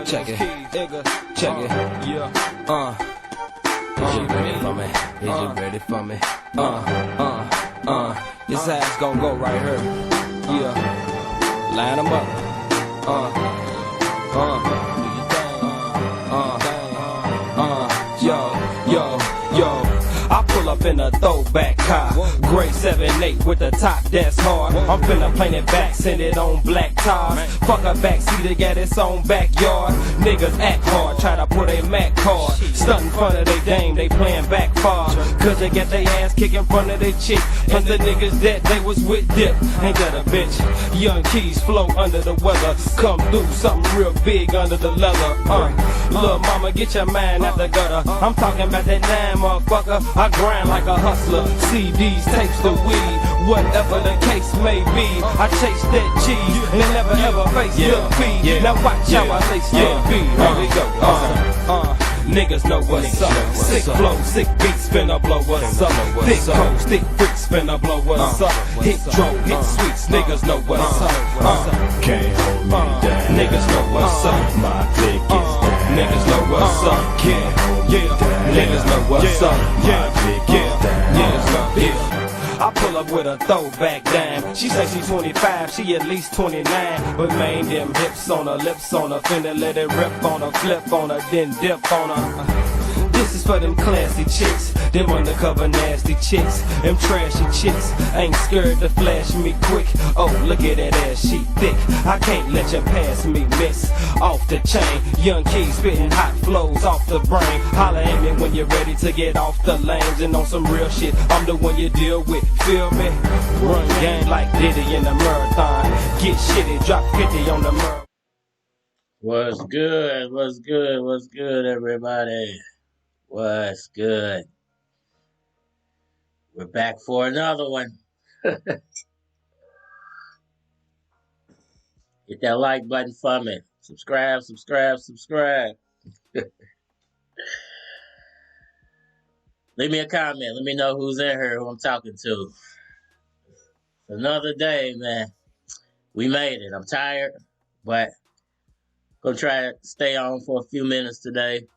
Check it. Check it. Is you ready for me? Is you ready for me? This ass gon' go right here. Yeah. Line 'em up. Yo. I pull up in a throwback car, gray 7-8 with the top that's hard. I'm finna paint it back, send it on black tires. Fuck a backseat, got its own backyard. Niggas act hard, try to put a Mac card. Stunt in front of they dame, they playing back far. Cause they get their ass kicked in front of their chick. And the niggas that they was with dip. Ain't that a bitch? Young keys flow under the weather. Come through something real big under the leather. Lil' mama, get your mind out the gutter. I'm talking about that 9, motherfucker. I grind like a hustler, CDs, tapes, the weed, whatever the case may be. I chase that cheese and never ever face defeat. Now watch how I lace that beat. Here we go. Niggas know what's up. Sick flow, sick beats, finna blow us up. Thick coats, thick freaks, finna blow us up. Hit dro, hit sweets, niggas know what's up. Can't hold me down. Niggas know what's up. My click is down. Niggas know what's up. Can't hold me down. Niggas know what's up. My click is down. I pull up with a throwback dime. She say she 25, she at least 29. But man, them hips on her, lips on her, finna let it rip on her, flip on her, then dip on her. This is for them classy chicks, them undercover nasty chicks, them trashy chicks. Ain't scared to flash me quick. Oh, look at that ass, she thick. I can't let you pass me, miss. Off the chain, young keys spitting hot flows off the brain. Holla at me when you're ready to get off the lanes and on some real shit. I'm the one you deal with, feel me? Run game like Diddy in the marathon. Get shitty, drop 50 on the marathon. What's good? What's good? What's good, everybody? What's good? We're back for another one. Hit that like button for me. Subscribe. Leave me a comment. Let me know who's in here, who I'm talking to. Another day, man. We made it. I'm tired, but gonna try to stay on for a few minutes today.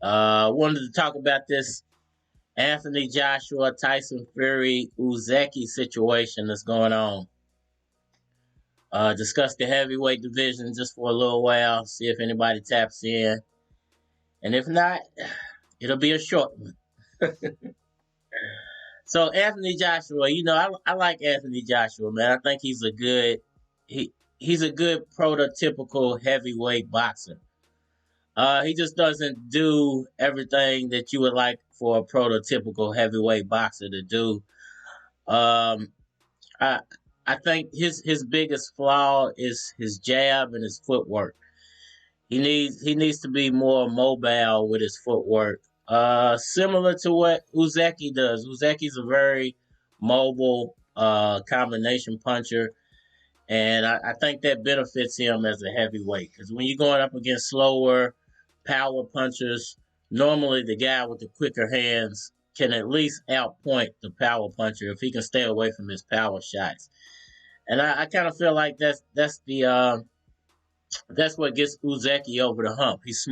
Wanted to talk about this Anthony Joshua, Tyson Fury, Usyk situation that's going on. Discuss the heavyweight division just for a little while, see if anybody taps in. And if not, it'll be a short one. So Anthony Joshua, you know, I like Anthony Joshua, man. I think he's a good prototypical heavyweight boxer. He just doesn't do everything that you would like for a prototypical heavyweight boxer to do. I think his biggest flaw is his jab and his footwork. He needs to be more mobile with his footwork. Similar to what Usyk does. Usyk a very mobile combination puncher. And I think that benefits him as a heavyweight. Because when you're going up against slower power punchers, normally the guy with the quicker hands can at least outpoint the power puncher if he can stay away from his power shots. And I kind of feel like that's what gets Usyk over the hump. He's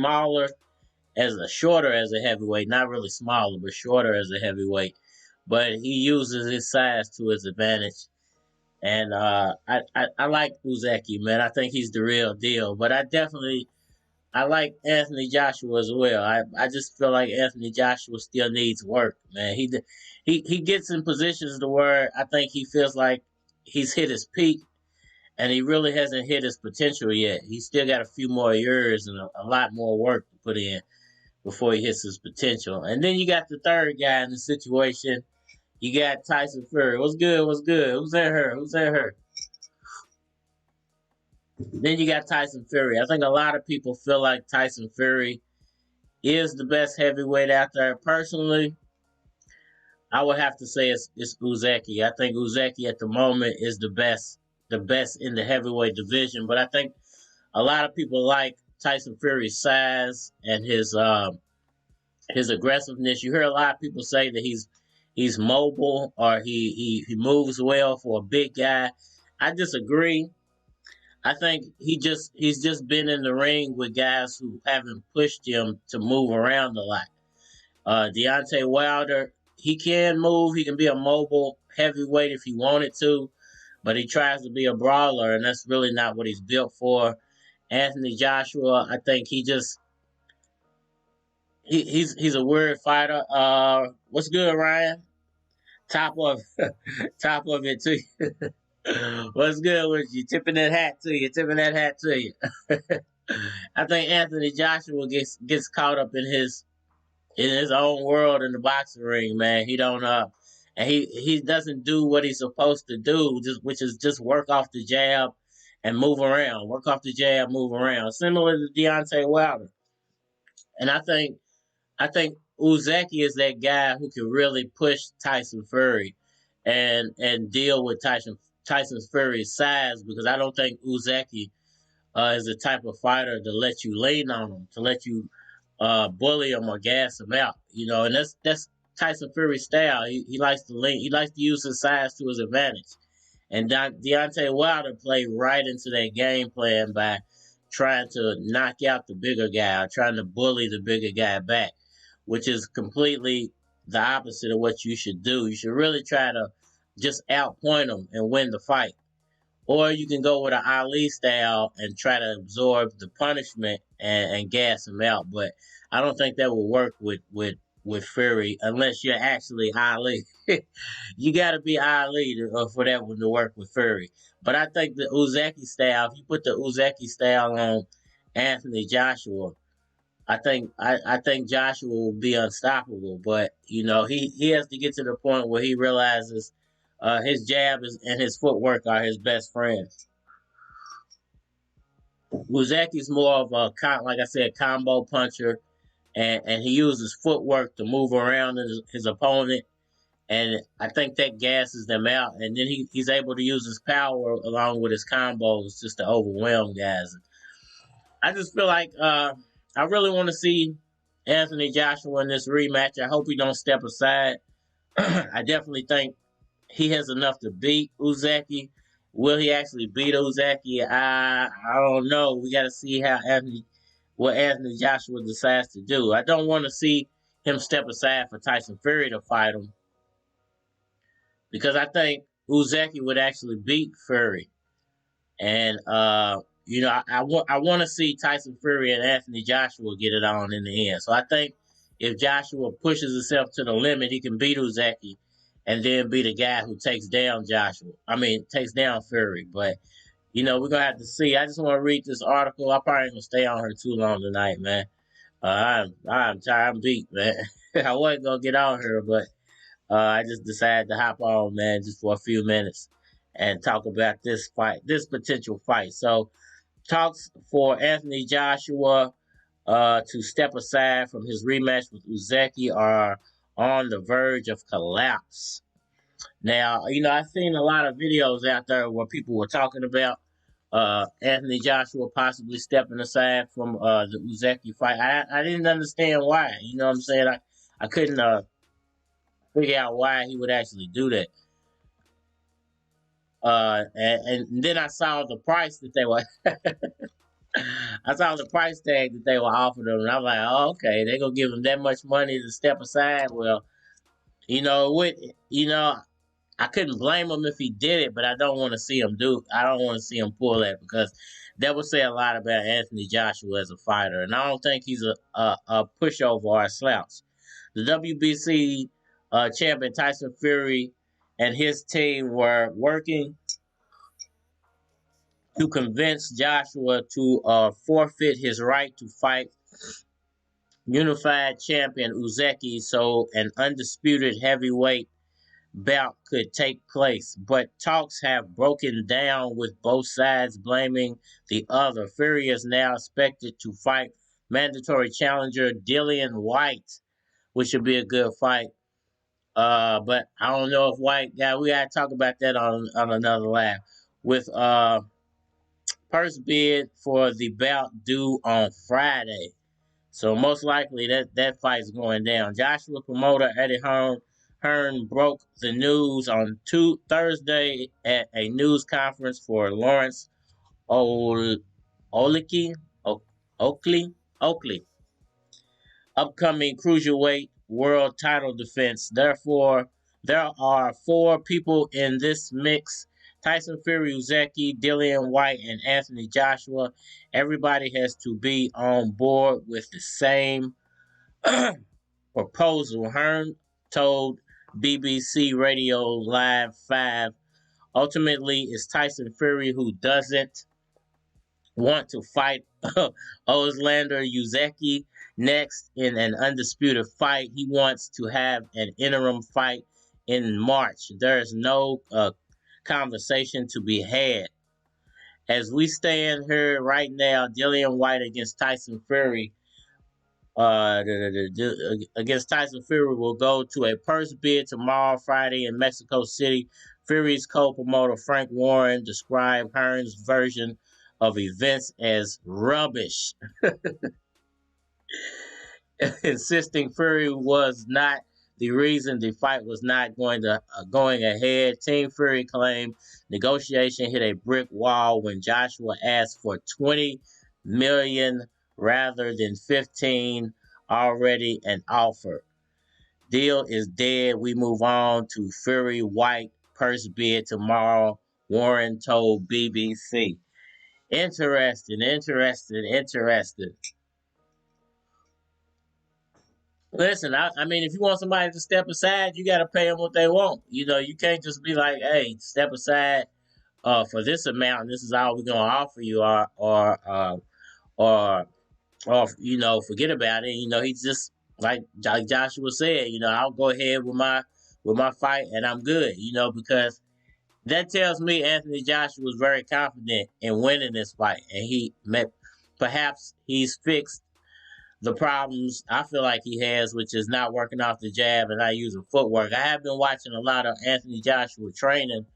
shorter as a heavyweight, not really smaller, but shorter as a heavyweight. But he uses his size to his advantage. And I like Usyk, man. I think he's the real deal. But I like Anthony Joshua as well. I just feel like Anthony Joshua still needs work, man. He gets in positions to where I think he feels like he's hit his peak, and he really hasn't hit his potential yet. He's still got a few more years and a lot more work to put in before he hits his potential. And then you got the third guy in the situation. You got Tyson Fury. What's good? Who's in here? Then you got Tyson Fury. I think a lot of people feel like Tyson Fury is the best heavyweight out there. Personally, I would have to say it's Usyk. I think Usyk at the moment is the best in the heavyweight division. But I think a lot of people like Tyson Fury's size and his aggressiveness. You hear a lot of people say that he's mobile or he moves well for a big guy. I disagree. I think he's just been in the ring with guys who haven't pushed him to move around a lot. Deontay Wilder, he can move. He can be a mobile heavyweight if he wanted to, but he tries to be a brawler, and that's really not what he's built for. Anthony Joshua, I think he's a weird fighter. What's good, Ryan? Top of top of it to you. What's good with you? Tipping that hat to you. Tipping that hat to you. I think Anthony Joshua gets caught up in his own world in the boxing ring, man. He don't and he doesn't do what he's supposed to do, which is just work off the jab and move around. Work off the jab, move around. Similar to Deontay Wilder. And I think Usyk is that guy who can really push Tyson Fury and deal with Tyson Fury's size, because I don't think Usyk is the type of fighter to let you lean on him, to let you bully him or gas him out. And that's Tyson Fury's style. He likes to lean. He likes to use his size to his advantage. And Deontay Wilder played right into that game plan by trying to knock out the bigger guy, or trying to bully the bigger guy back, which is completely the opposite of what you should do. You should really try to just outpoint him and win the fight. Or you can go with an Ali style and try to absorb the punishment and gas him out. But I don't think that will work with Fury unless you're actually Ali. You got to be Ali for that one to work with Fury. But I think the Usyk style, if you put the Usyk style on Anthony Joshua, I think Joshua will be unstoppable. But he has to get to the point where he realizes his jab and his footwork are his best friends. Usyk is more of a, like I said, combo puncher, and he uses footwork to move around his opponent, and I think that gasses them out. And then he's able to use his power along with his combos just to overwhelm guys. I just feel like I really want to see Anthony Joshua in this rematch. I hope he don't step aside. I definitely think he has enough to beat Usyk. Will he actually beat Usyk? I don't know. We got to see what Anthony Joshua decides to do. I don't want to see him step aside for Tyson Fury to fight him, because I think Usyk would actually beat Fury. And I want to see Tyson Fury and Anthony Joshua get it on in the end. So I think if Joshua pushes himself to the limit, he can beat Usyk and then be the guy who takes down takes down Fury. But we're gonna have to see. I just want to read this article. I probably ain't gonna stay on here too long tonight, man. I'm tired. I'm beat, man. I wasn't gonna get on here, but I just decided to hop on, man, just for a few minutes and talk about this potential fight. So, talks for Anthony Joshua to step aside from his rematch with Usyk are on the verge of collapse. Now, I've seen a lot of videos out there where people were talking about Anthony Joshua possibly stepping aside from the Usyk fight. I didn't understand why. You know what I'm saying? I couldn't figure out why he would actually do that. And then I saw the price that they were. I saw the price tag that they were offering him, and I'm like, oh, okay, they're gonna give him that much money to step aside. Well, I couldn't blame him if he did it, but I don't want to see him pull that, because that would say a lot about Anthony Joshua as a fighter, and I don't think he's a pushover or a slouch. The WBC champion Tyson Fury and his team were working to convince Joshua to forfeit his right to fight unified champion Usyk, so an undisputed heavyweight bout could take place. But talks have broken down, with both sides blaming the other. Fury is now expected to fight mandatory challenger Dillian Whyte, which should be a good fight. But I don't know if Whyte we gotta talk about that on another live. With purse bid for the bout due on Friday. So most likely that fight's going down. Joshua promoter Eddie Hearn broke the news on Thursday at a news conference for Lawrence Ol- Oleki, Oakley, upcoming cruiserweight world title defense. Therefore, there are four people in this mix: Tyson Fury, Usyk, Dillian Whyte, and Anthony Joshua. Everybody has to be on board with the same proposal. Hearn told BBC Radio Live 5. Ultimately, it's Tyson Fury who doesn't want to fight Oleksandr Usyk next in an undisputed fight. He wants to have an interim fight in March. There is no conversation to be had. As we stand here right now, Dillian Whyte against Tyson Fury. Against Tyson Fury will go to a purse bid tomorrow, Friday, in Mexico City. Fury's co-promoter Frank Warren described Hearn's version of events as rubbish, insisting Fury was not the reason the fight was not going ahead. Team Fury claimed negotiation hit a brick wall when Joshua asked for 20 million rather than 15, already an offer. Deal is dead. We move on to Fury White purse bid tomorrow, Warren told BBC. Interesting. Listen, I mean, if you want somebody to step aside, you got to pay them what they want. You know, you can't just be like, hey, step aside for this amount, and this is all we're going to offer you, or you know, forget about it. You know, he's just like Joshua said. You know, I'll go ahead with my fight, and I'm good. You know, because that tells me Anthony Joshua was very confident in winning this fight, and perhaps he's fixed the problems I feel like he has, which is not working off the jab and not using footwork. I have been watching a lot of Anthony Joshua training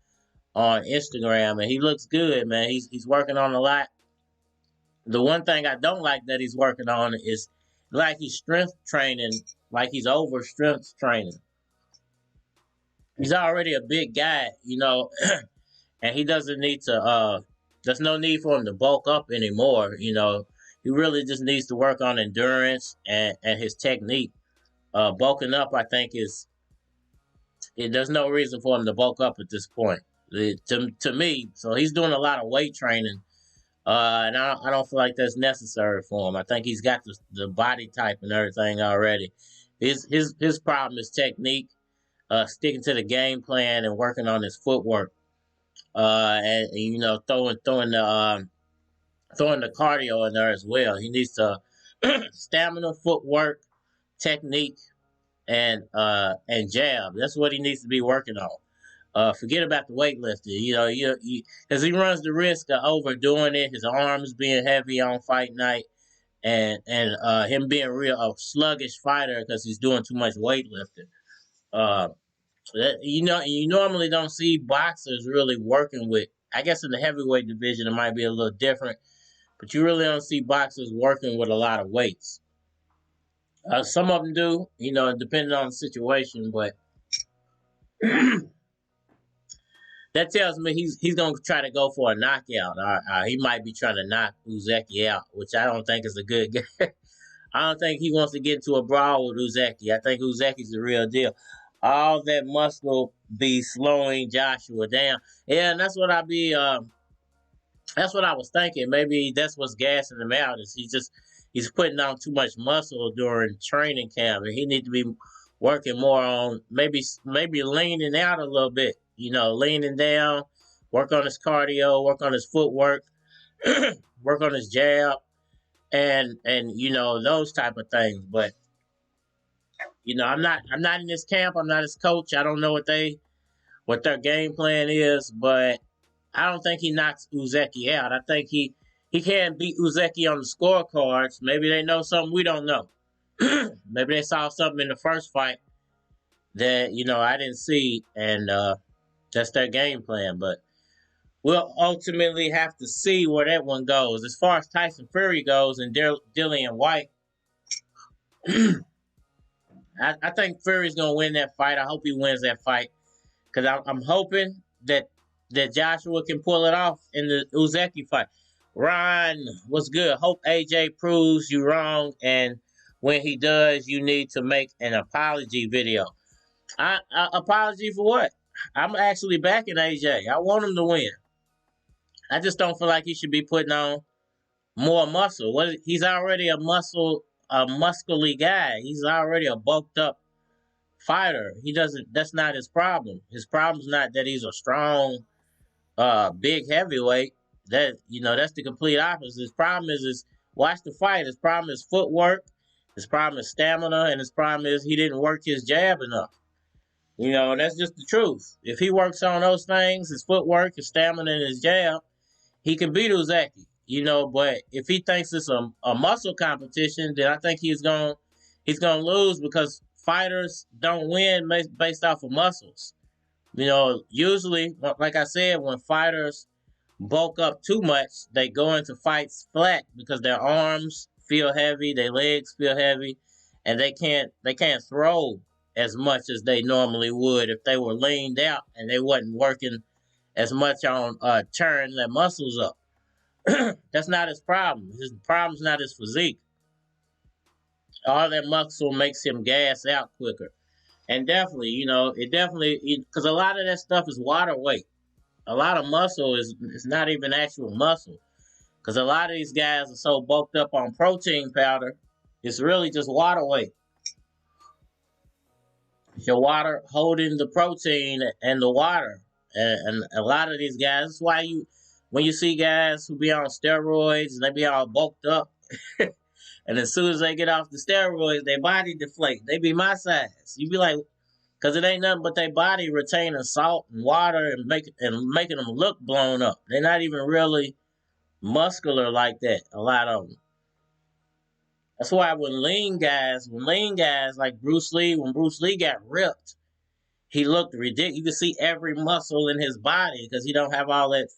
on Instagram, and he looks good, man. He's working on a lot. The one thing I don't like that he's working on is like he's strength training, like he's over strength training. He's already a big guy, you know, and he doesn't need to. There's no need for him to bulk up anymore, you know. He really just needs to work on endurance and his technique. Bulking up, I think, there's no reason for him to bulk up at this point. To me, so he's doing a lot of weight training, and I don't feel like that's necessary for him. I think he's got the body type and everything already. His problem is technique, sticking to the game plan and working on his footwork, and you know, throwing the cardio in there as well. He needs to stamina, footwork, technique, and jab. That's what he needs to be working on. Forget about the weightlifting. You know, because he runs the risk of overdoing it. His arms being heavy on fight night, and him being a sluggish fighter because he's doing too much weightlifting. You know, you normally don't see boxers really working with. I guess in the heavyweight division, it might be a little different. But you really don't see boxers working with a lot of weights. Some of them do, you know, depending on the situation. But that tells me he's going to try to go for a knockout. He might be trying to knock Usyk out, which I don't think is a good guy. I don't think he wants to get into a brawl with Usyk. I think Usyk is the real deal. All that muscle be slowing Joshua down. Yeah, and that's what that's what I was thinking. Maybe that's what's gassing him out. Is he's putting on too much muscle during training camp, and he needs to be working more on maybe leaning out a little bit. You know, leaning down, work on his cardio, work on his footwork, work on his jab, and you know, those type of things. But you know, I'm not in this camp. I'm not his coach. I don't know what their game plan is, but I don't think he knocks Usyk out. I think he can beat Usyk on the scorecards. Maybe they know something we don't know. Maybe they saw something in the first fight that, you know, I didn't see, and that's their game plan. But we'll ultimately have to see where that one goes. As far as Tyson Fury goes and Dillian Whyte, I think Fury's going to win that fight. I hope he wins that fight because I'm hoping that Joshua can pull it off in the Usyk fight. Ron, what's good? Hope AJ proves you wrong, and when he does, you need to make an apology video. Apology for what? I'm actually backing AJ. I want him to win. I just don't feel like he should be putting on more muscle. He's already a muscly guy. He's already a bulked up fighter. He doesn't. That's not his problem. His problem's not that he's a strong, big heavyweight. That's the complete opposite. His problem is watch the fight. His problem is footwork. His problem is stamina, and his problem is he didn't work his jab enough. That's just the truth. If he works on those things, his footwork, his stamina, and his jab, he can beat Usyk. But if he thinks it's a muscle competition, then I think he's gonna lose because fighters don't win based off of muscles. Usually, like I said, when fighters bulk up too much, they go into fights flat because their arms feel heavy, their legs feel heavy, and they can't throw as much as they normally would if they were leaned out and they wasn't working as much on turning their muscles up. That's not his problem. His problem's not his physique. All that muscle makes him gas out quicker. And definitely, because a lot of that stuff is water weight. A lot of muscle is not even actual muscle. Because a lot of these guys are so bulked up on protein powder, it's really just water weight. Your water holding the protein and the water. And a lot of these guys, that's why when you see guys who be on steroids and they be all bulked up, and as soon as they get off the steroids, their body deflate. They be my size. You be like, because it ain't nothing but their body retaining salt and water and making them look blown up. They're not even really muscular like that, a lot of them. That's why when lean guys like Bruce Lee, when Bruce Lee got ripped, he looked ridiculous. You could see every muscle in his body because he don't have all that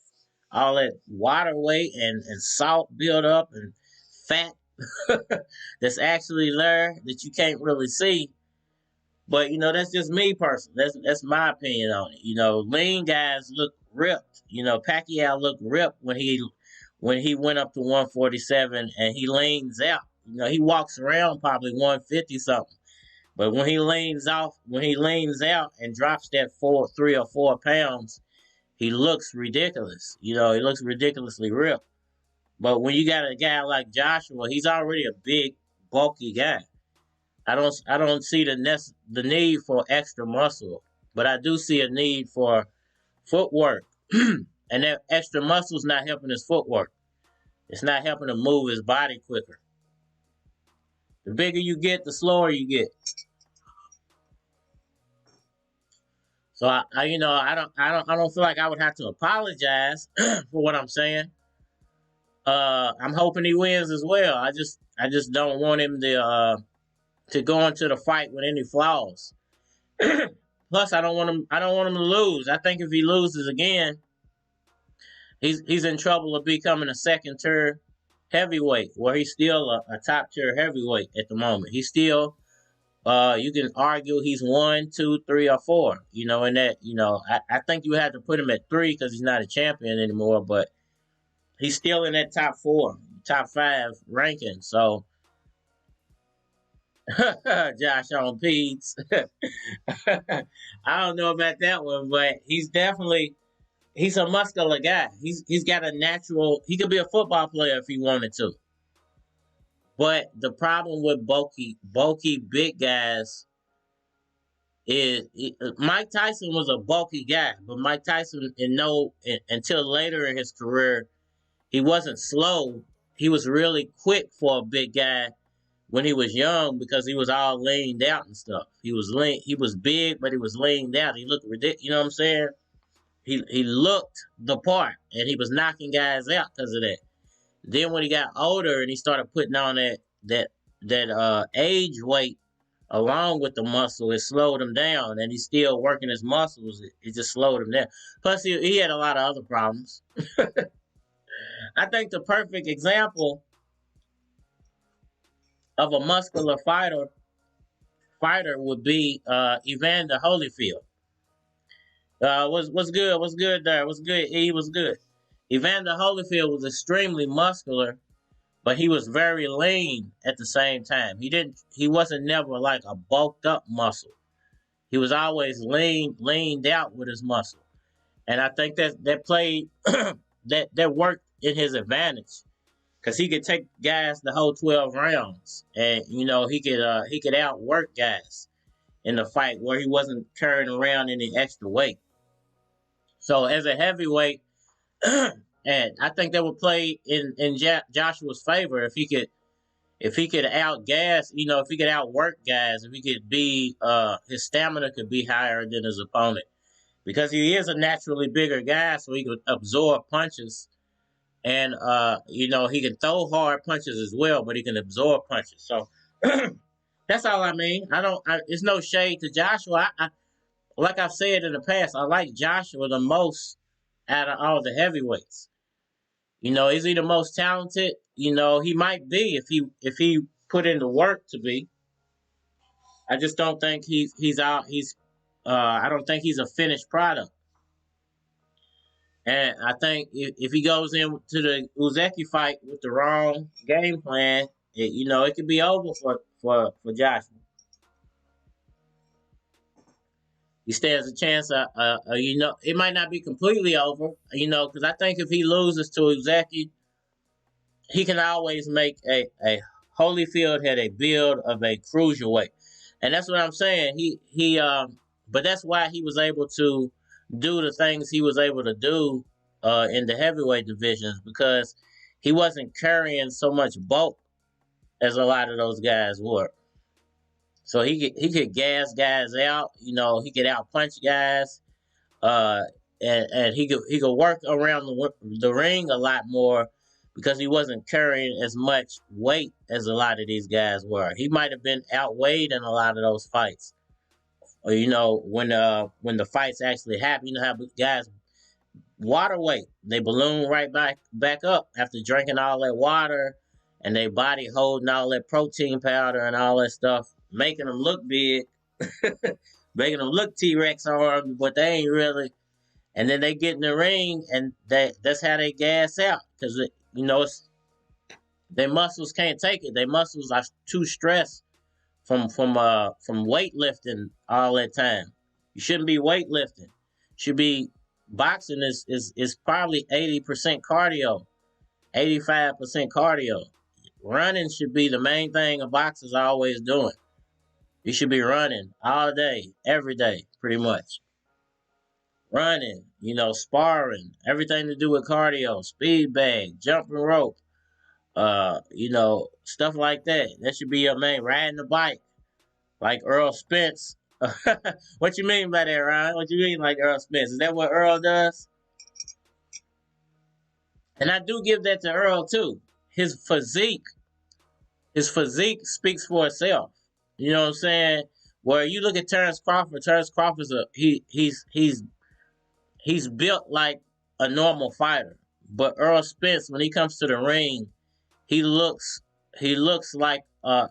water weight and salt built up and fat that's actually there that you can't really see. But that's just me personally. That's my opinion on it. Lean guys look ripped. Pacquiao looked ripped when he went up to 147 and he leans out. He walks around probably 150 something. But when he leans out and drops that 3 or 4 pounds, he looks ridiculous. He looks ridiculously ripped. But when you got a guy like Joshua, he's already a big, bulky guy. I don't see the need for extra muscle, but I do see a need for footwork. And that extra muscle's not helping his footwork. It's not helping him move his body quicker. The bigger you get, the slower you get. So I don't feel like I would have to apologize for what I'm saying. I'm hoping he wins as well. I just don't want him to go into the fight with any flaws. Plus, I don't want him to lose. I think if he loses again, he's in trouble of becoming a second-tier heavyweight, where he's still a top-tier heavyweight at the moment. He's still, you can argue he's 1, 2, 3, or 4. And that, I think you have to put him at 3 because he's not a champion anymore, but he's still in that top 4, top 5 ranking. So, Josh on Pete's. I don't know about that one, but he's a muscular guy. He's got a natural. He could be a football player if he wanted to. But the problem with bulky big guys is Mike Tyson was a bulky guy, but Mike Tyson until later in his career, he wasn't slow. He was really quick for a big guy when he was young because he was all leaned out and stuff. He was big, but he was leaned out. He looked ridiculous. You know what I'm saying? He looked the part, and he was knocking guys out because of that. Then when he got older and he started putting on that age weight along with the muscle, it slowed him down, and he's still working his muscles. It just slowed him down. Plus, he had a lot of other problems. I think the perfect example of a muscular fighter would be Evander Holyfield. What's good there? What's good? He was good. Evander Holyfield was extremely muscular, but he was very lean at the same time. He wasn't never like a bulked up muscle. He was always leaned out with his muscle. And I think that played that worked in his advantage. Cause he could take guys the whole 12 rounds. And he could outwork guys in the fight where he wasn't carrying around any extra weight. So as a heavyweight, and I think that would play in Joshua's favor if he could outgas, if he could outwork guys, if he could be his stamina could be higher than his opponent, because he is a naturally bigger guy, so he could absorb punches, and he can throw hard punches as well, but he can absorb punches. So that's all I mean. It's no shade to Joshua. Like I've said in the past, I like Joshua the most out of all the heavyweights. Is he the most talented? He might be if he put in the work to be. I just don't think he's out. I don't think he's a finished product. And I think if he goes into the Usyk fight with the wrong game plan, it could be over for Joshua. He stands a chance. It might not be completely over. Because I think if he loses to Usyk, he can always make a Holyfield had a build of a cruiserweight, and that's what I'm saying. But that's why he was able to do the things he was able to do in the heavyweight divisions, because he wasn't carrying so much bulk as a lot of those guys were. So he could gas guys out. He could out punch guys, and he could work around the ring a lot more, because he wasn't carrying as much weight as a lot of these guys were. He might have been outweighed in a lot of those fights. Or when the fights actually happen, how guys water weight, they balloon right back up after drinking all that water, and their body holding all that protein powder and all that stuff, making them look big, making them look T-Rex arms, but they ain't really. And then they get in the ring, and that's how they gas out, because their muscles can't take it. Their muscles are too stressed from weightlifting all that time. You shouldn't be weightlifting. Should be boxing is probably 80% cardio, 85% cardio. Running should be the main thing a boxer's always doing. You should be running all day, every day, pretty much. Running, sparring, everything to do with cardio, speed bag, jumping rope, stuff like that. That should be your main. Riding the bike, like Earl Spence. What you mean by that, Ryan? What you mean like Earl Spence? Is that what Earl does? And I do give that to Earl too. His physique speaks for itself. You know what I'm saying? Where you look at Terrence Crawford's he's built like a normal fighter. But Earl Spence, when he comes to the ring, he looks like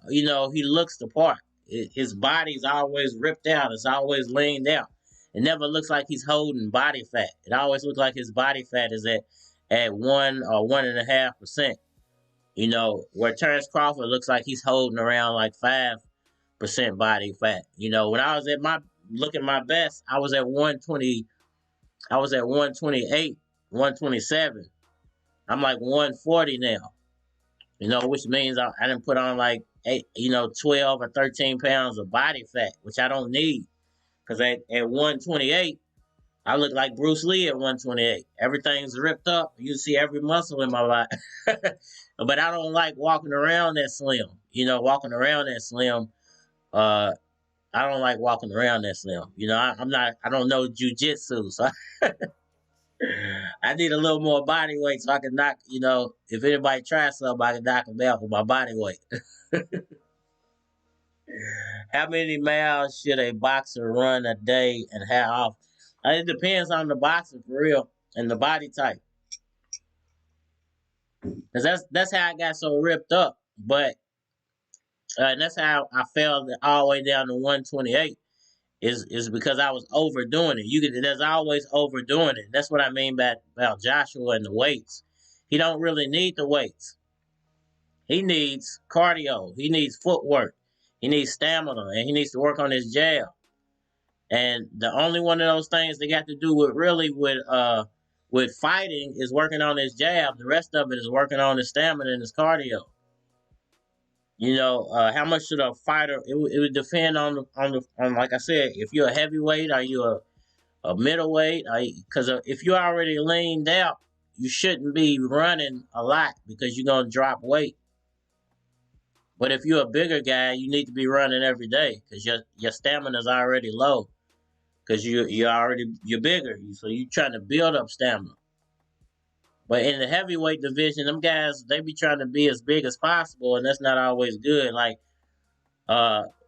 he looks the part. His body's always ripped out. It's always leaned out. It never looks like he's holding body fat. It always looks like his body fat is at 1 or 1.5%. Where Terrence Crawford looks like he's holding around like 5% body fat. When I was at my best, I was at 120. I was at 128, 127. I'm like 140 now. Which means I didn't put on like 12 or 13 pounds of body fat, which I don't need. Because at 128, I look like Bruce Lee at 128. Everything's ripped up. You see every muscle in my body. But I don't like walking around that slim. I don't like walking around that slim. I don't know jujitsu, so I need a little more body weight so I can knock, if anybody tries something, I can knock them out with my body weight. How many miles should a boxer run a day, and how often? It depends on the boxer, for real, and the body type. Because that's how I got so ripped up. But and that's how I fell all the way down to 128. is because I was overdoing it. There's always overdoing it. That's what I mean about Joshua and the weights. He don't really need the weights. He needs cardio. He needs footwork. He needs stamina, and he needs to work on his jab. And the only one of those things they got to do with fighting is working on his jab. The rest of it is working on his stamina and his cardio. How much should a fighter? It would depend on like I said, if you're a heavyweight, are you a middleweight? Because if you're already leaned out, you shouldn't be running a lot because you're gonna drop weight. But if you're a bigger guy, you need to be running every day because your stamina is already low because you're bigger, so you're trying to build up stamina. But in the heavyweight division, them guys, they be trying to be as big as possible, and that's not always good. Like,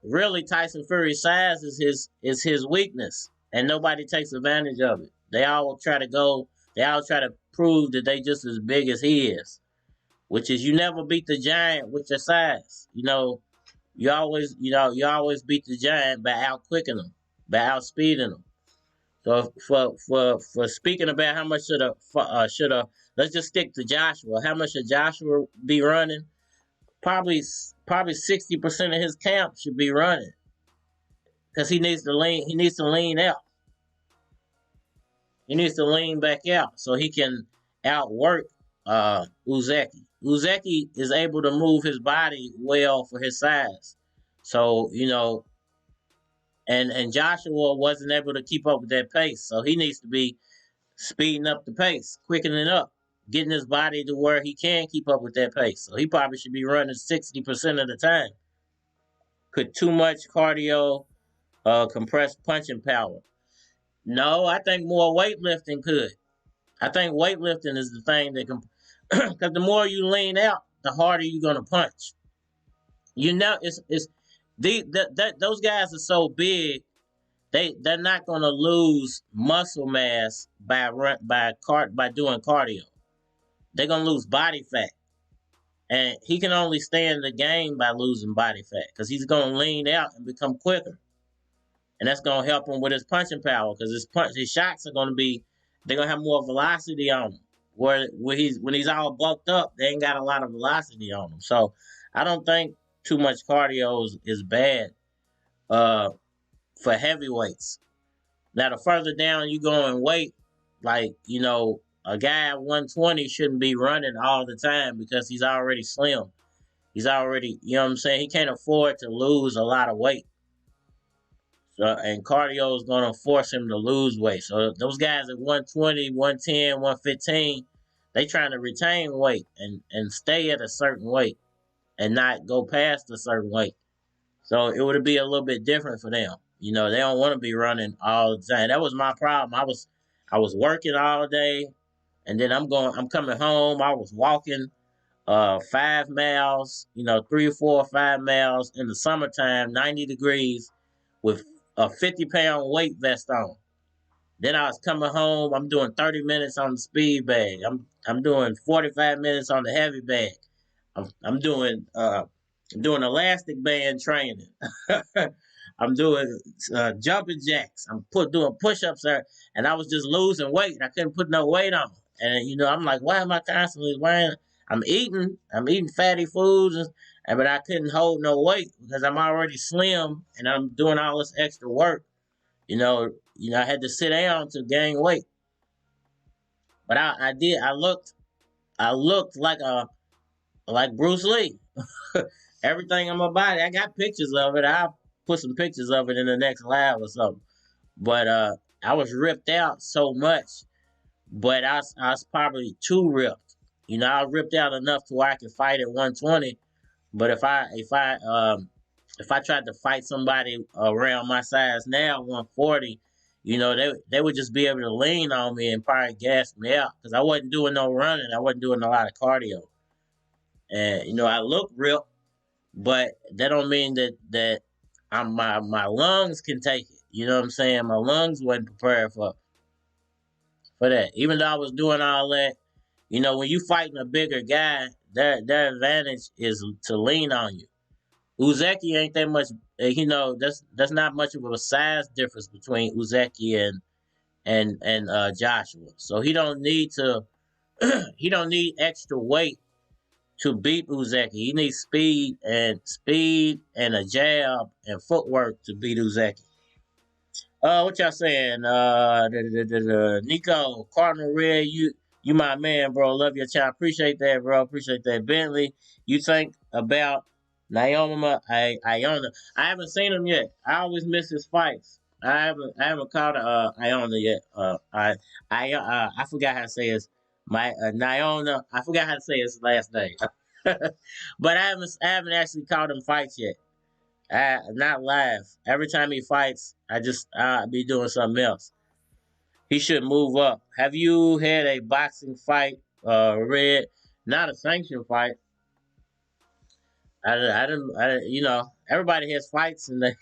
really, Tyson Fury's size is his weakness, and nobody takes advantage of it. They all try to prove that they just as big as he is, which is you never beat the giant with your size. You always beat the giant by outquicking them, by outspeeding them. So for speaking about how much should let's just stick to Joshua. How much should Joshua be running? Probably 60% of his camp should be running because he needs to lean. He needs to lean out. He needs to lean back out so he can outwork Usyk. Usyk is able to move his body well for his size. So and Joshua wasn't able to keep up with that pace. So he needs to be speeding up the pace, quickening up, getting his body to where he can keep up with that pace. So he probably should be running 60% of the time. Could too much cardio compress punching power? No, I think more weightlifting could. I think weightlifting is the thing that can, because the more you lean out, the harder you're gonna punch. Those guys are so big, they're not gonna lose muscle mass by doing cardio. They're gonna lose body fat, and he can only stay in the game by losing body fat because he's gonna lean out and become quicker, and that's gonna help him with his punching power because his shots are they're gonna have more velocity on him. When he's all bulked up, they ain't got a lot of velocity on him. So I don't think too much cardio is bad for heavyweights. Now, the further down you go in weight, like, a guy at 120 shouldn't be running all the time because he's already slim. He's already, you know what I'm saying? He can't afford to lose a lot of weight. So, and cardio is going to force him to lose weight. So those guys at 120, 110, 115, they trying to retain weight and stay at a certain weight and not go past a certain weight. So it would be a little bit different for them. They don't want to be running all the time. That was my problem. I was working all day, and then I'm coming home. I was walking 5 miles, 3 or 4 or 5 miles in the summertime, 90 degrees, with a 50-pound weight vest on. Then I was coming home. I'm doing 30 minutes on the speed bag. I'm doing 45 minutes on the heavy bag. I'm doing elastic band training. I'm doing jumping jacks. I'm doing push-ups there, and I was just losing weight. I couldn't put no weight on, and I'm like, why am I constantly weighing? I'm eating fatty foods, but I couldn't hold no weight because I'm already slim and I'm doing all this extra work. I had to sit down to gain weight, but I did. I looked like Bruce Lee. Everything on my body, I got pictures of it. I'll put some pictures of it in the next live or something. But I was ripped out so much, but I was probably too ripped. I was ripped out enough to where I could fight at 120. But if I tried to fight somebody around my size now, 140, they would just be able to lean on me and probably gas me out because I wasn't doing no running. I wasn't doing a lot of cardio. And I look ripped, but that don't mean that my lungs can take it. You know what I'm saying? My lungs wasn't prepared for that. Even though I was doing all that, when you fighting a bigger guy, their advantage is to lean on you. Usyk ain't that much. That's not much of a size difference between Usyk and Joshua. So he don't need to. He don't need extra weight to beat Usyk. He needs speed and a jab and footwork to beat Usyk. What y'all saying? Nico, Cardinal Red, you my man, bro. Love your child. Appreciate that, bro. Appreciate that. Bentley, you think about Iona. I haven't seen him yet. I always miss his fights. I haven't caught Iona yet. I forgot how to say his Niona. I forgot how to say his last name. But I haven't actually caught him fights yet. Not live. Every time he fights, I be doing something else. He should move up. Have you had a boxing fight, Red? Not a sanctioned fight. Everybody has fights, and they,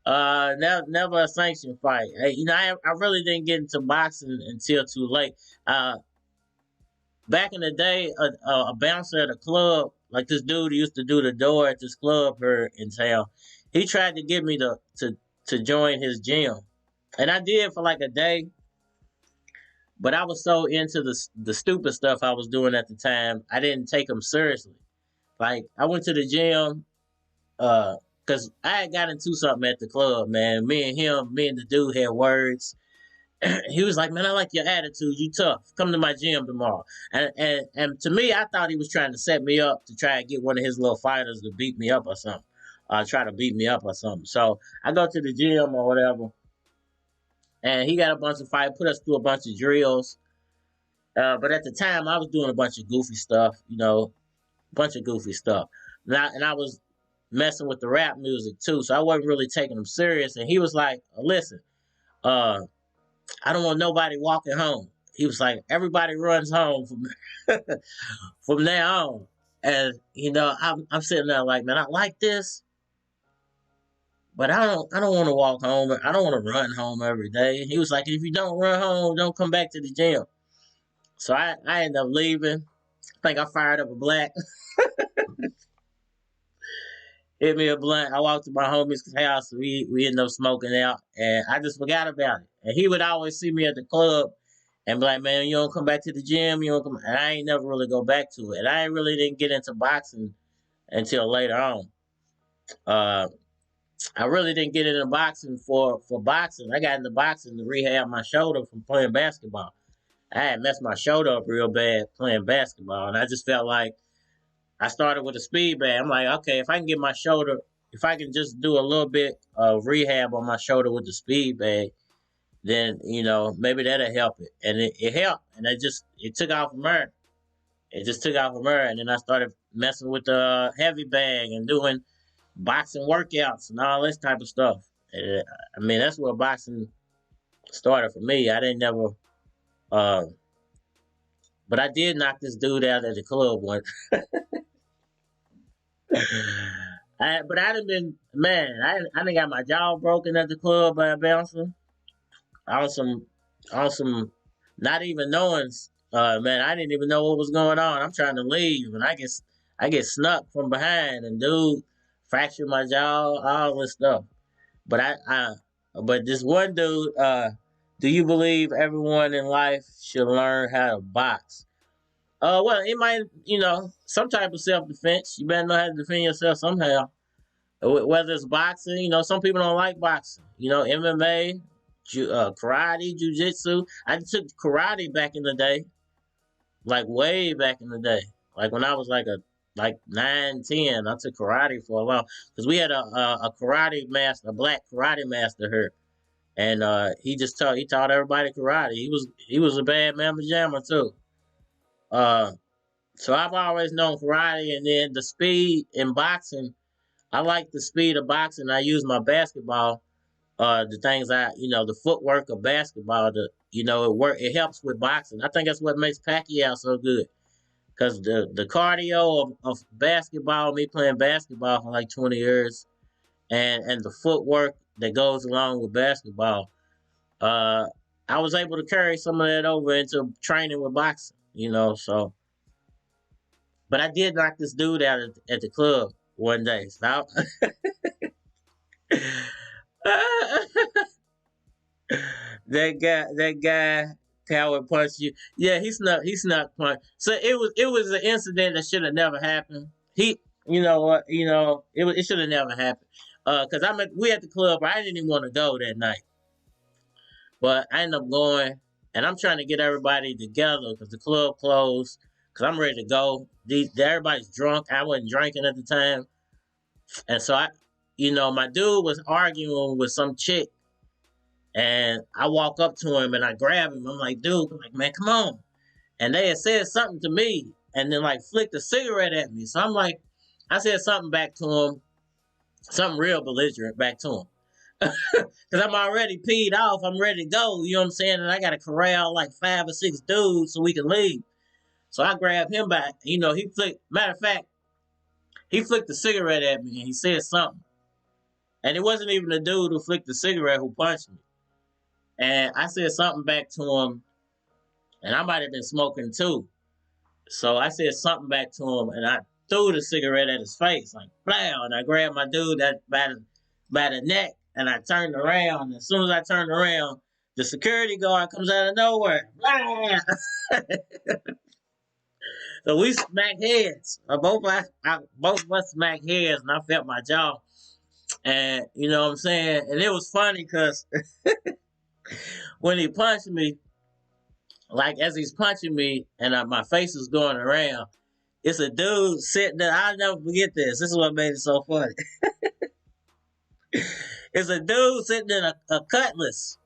never a sanctioned fight. I really didn't get into boxing until too late. Back in the day, a bouncer at a club, like this dude who used to do the door at this club here in town, he tried to get me to join his gym, and I did for like a day. But I was so into the stupid stuff I was doing at the time, I didn't take him seriously. Like I went to the gym, because I had got into something at the club, man. Me and the dude had words. He was like, "Man, I like your attitude. You tough. Come to my gym tomorrow." And to me, I thought he was trying to set me up to try and get one of his little fighters to beat me up or something. Try to beat me up or something. So I go to the gym or whatever, and he got a bunch of fight, put us through a bunch of drills. But at the time, I was doing a bunch of goofy stuff, bunch of goofy stuff. And I was messing with the rap music too, so I wasn't really taking him serious. And he was like, "Listen, uh, I don't want nobody walking home." He was like, "Everybody runs home from now on." And I'm sitting there like, "Man, I like this, but I don't want to walk home. I don't want to run home every day." And he was like, "If you don't run home, don't come back to the gym." So I ended up leaving. I think I fired up a black, hit me a blunt. I walked to my homie's house. We ended up smoking out, and I just forgot about it. And he would always see me at the club and be like, "Man, you don't come back to the gym. You don't come." And I ain't never really go back to it. And I really didn't get into boxing until later on. Uh, I really didn't get into boxing for boxing. I got into boxing to rehab my shoulder from playing basketball. I had messed my shoulder up real bad playing basketball, and I just felt like I started with a speed bag. I'm like, okay, if I can get my shoulder, if I can just do a little bit of rehab on my shoulder with the speed bag, then maybe that'll help it. And it helped, and it took off from there. It just took off from there, and then I started messing with the heavy bag and doing boxing workouts and all this type of stuff. I mean, that's where boxing started for me. I didn't never, but I did knock this dude out at the club once. But I done been, man. I done got my jaw broken at the club by a bouncer. On some, not even knowing. Man, I didn't even know what was going on. I'm trying to leave, and I get snuck from behind, and dude fractured my jaw, all this stuff. But this one dude. Do you believe everyone in life should learn how to box? Well, it might, some type of self defense. You better know how to defend yourself somehow. Whether it's boxing, some people don't like boxing. MMA, karate, jujitsu. I took karate back in the day, like way back in the day. Like when I was like 9, 10, I took karate for a while because we had a karate master, a black karate master here, and he taught everybody karate. He was a bad mamma jamma too. So I've always known karate, and then the speed in boxing. I like the speed of boxing. I use my basketball, the things the footwork of basketball. It helps with boxing. I think that's what makes Pacquiao so good, because the cardio of basketball, me playing basketball for like 20 years, and the footwork that goes along with basketball. I was able to carry some of that over into training with boxing. So But I did knock this dude out at the club one day. So that guy, power punch you. Yeah, he snuck punch. So it was an incident that should have never happened. You know what, it should have never happened. Cause we at the club. I didn't even want to go that night, but I ended up going, and I'm trying to get everybody together because the club closed. Cause I'm ready to go. Everybody's drunk. I wasn't drinking at the time, and so my dude was arguing with some chick. And I walk up to him and I grab him. I'm like, dude, man, come on. And they had said something to me and then like flicked a cigarette at me. So I'm like, I said something back to him, something real belligerent back to him. Because I'm already peed off. I'm ready to go. You know what I'm saying? And I got to corral like 5 or 6 dudes so we can leave. So I grabbed him back. Matter of fact, he flicked the cigarette at me and he said something. And it wasn't even the dude who flicked the cigarette who punched me. And I said something back to him, and I might have been smoking too. So I said something back to him, and I threw the cigarette at his face, like, blow, and I grabbed my dude by the neck, and I turned around. And as soon as I turned around, the security guard comes out of nowhere. Blah! So we smacked heads. Both of us smacked heads, and I felt my jaw. And you know what I'm saying? And it was funny because when he punched me, like as he's punching me and my face is going around, it's a dude sitting there. I'll never forget this. This is what made it so funny. It's a dude sitting in a cutlass,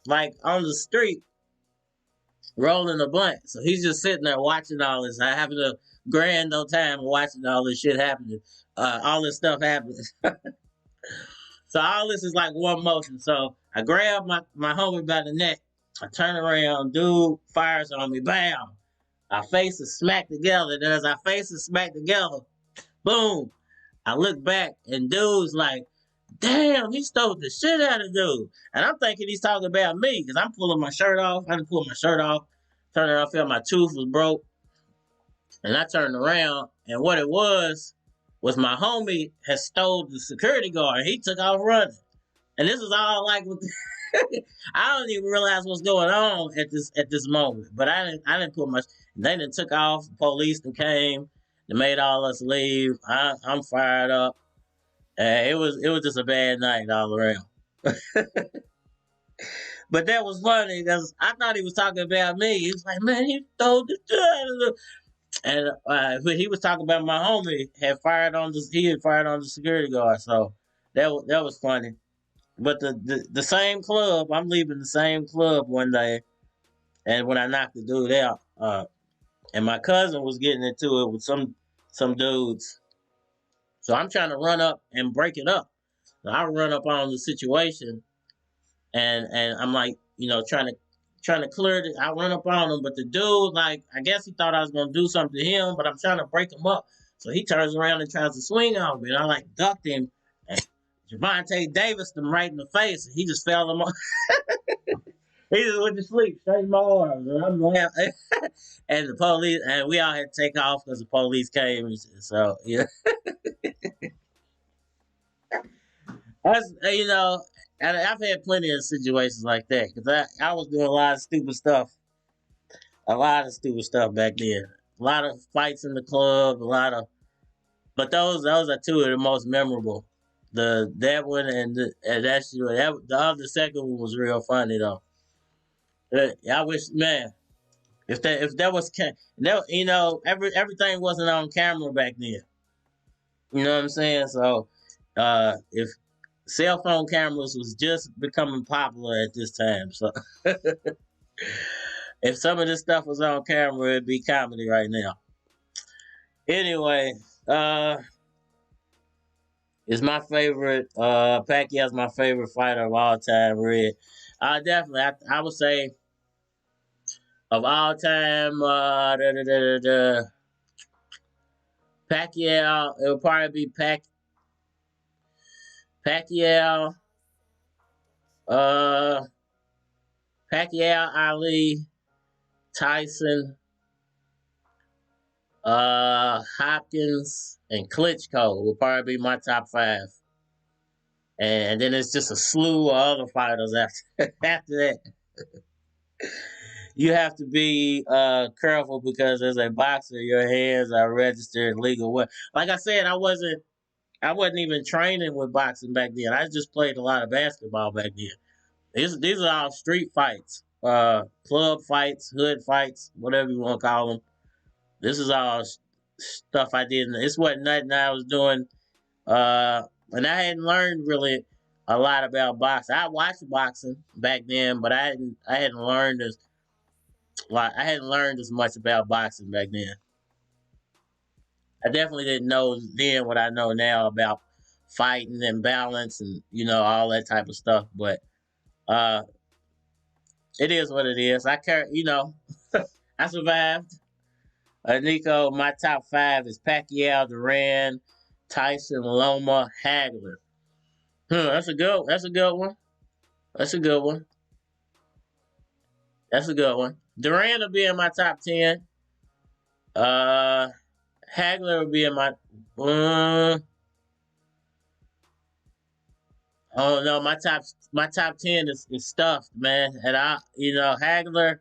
like on the street, rolling a blunt. So he's just sitting there watching all this, having a grand old time watching all this shit happening, all this stuff happening. So all this is like one motion. So I grab my homie by the neck. I turn around. Dude fires on me. Bam. Our faces smack together. And as our faces smack together, boom. I look back and dude's like, damn, he stole the shit out of dude. And I'm thinking he's talking about me because I'm pulling my shirt off. I didn't pull my shirt off. Turned around, felt my tooth was broke. And I turned around. And what it was my homie had stole the security guard. He took off running. And this is all like with I don't even realize what's going on at this moment. But I didn't put much. They done took off. The police then came. They made all us leave. I'm fired up. It was just a bad night all around. But that was funny because I thought he was talking about me. He was like, man, he stole the shit. And when he was talking about my homie, he had fired on the security guard. So that was funny. But the same club, I'm leaving the same club one day, and when I knocked the dude out, and my cousin was getting into it with some dudes. So I'm trying to run up and break it up. So I run up on the situation, and I'm like, trying to clear it. I run up on him, but the dude, like, I guess he thought I was gonna do something to him, but I'm trying to break him up. So he turns around and tries to swing on me, and I like ducked him. And Javante Davis him right in the face, and he just fell him off. He just went to sleep, straight in my arms, and I'm laughing. And the police, and we all had to take off because the police came. So yeah, that's and I've had plenty of situations like that because I was doing a lot of stupid stuff back then. A lot of fights in the club, but those are two of the most memorable. That one and the second one was real funny though. I wish, man, if that was everything wasn't on camera back then. You know what I'm saying? So if cell phone cameras was just becoming popular at this time, so if some of this stuff was on camera, it'd be comedy right now. Anyway, it's my favorite. Pacquiao's my favorite fighter of all time. Red. Definitely, I would say of all time, Pacquiao. It would probably be Pacquiao, Pacquiao, Ali, Tyson, Hopkins and Klitschko will probably be my top 5. And then it's just a slew of other fighters after after that. You have to be careful because as a boxer, your hands are registered legal. Like I said, I wasn't even training with boxing back then. I just played a lot of basketball back then. These are all street fights, club fights, hood fights, whatever you want to call them. This is all stuff I did. This wasn't nothing I was doing, and I hadn't learned really a lot about boxing. I watched boxing back then, but I hadn't learned as much about boxing back then. I definitely didn't know then what I know now about fighting and balance and all that type of stuff. But it is what it is. I survived. Nico, my top 5 is Pacquiao, Duran, Tyson, Loma, Hagler. That's a good one. That's a good one. Duran will be in my top 10. Hagler will be in my. Oh no, my top 10 is stuffed, man. And Hagler,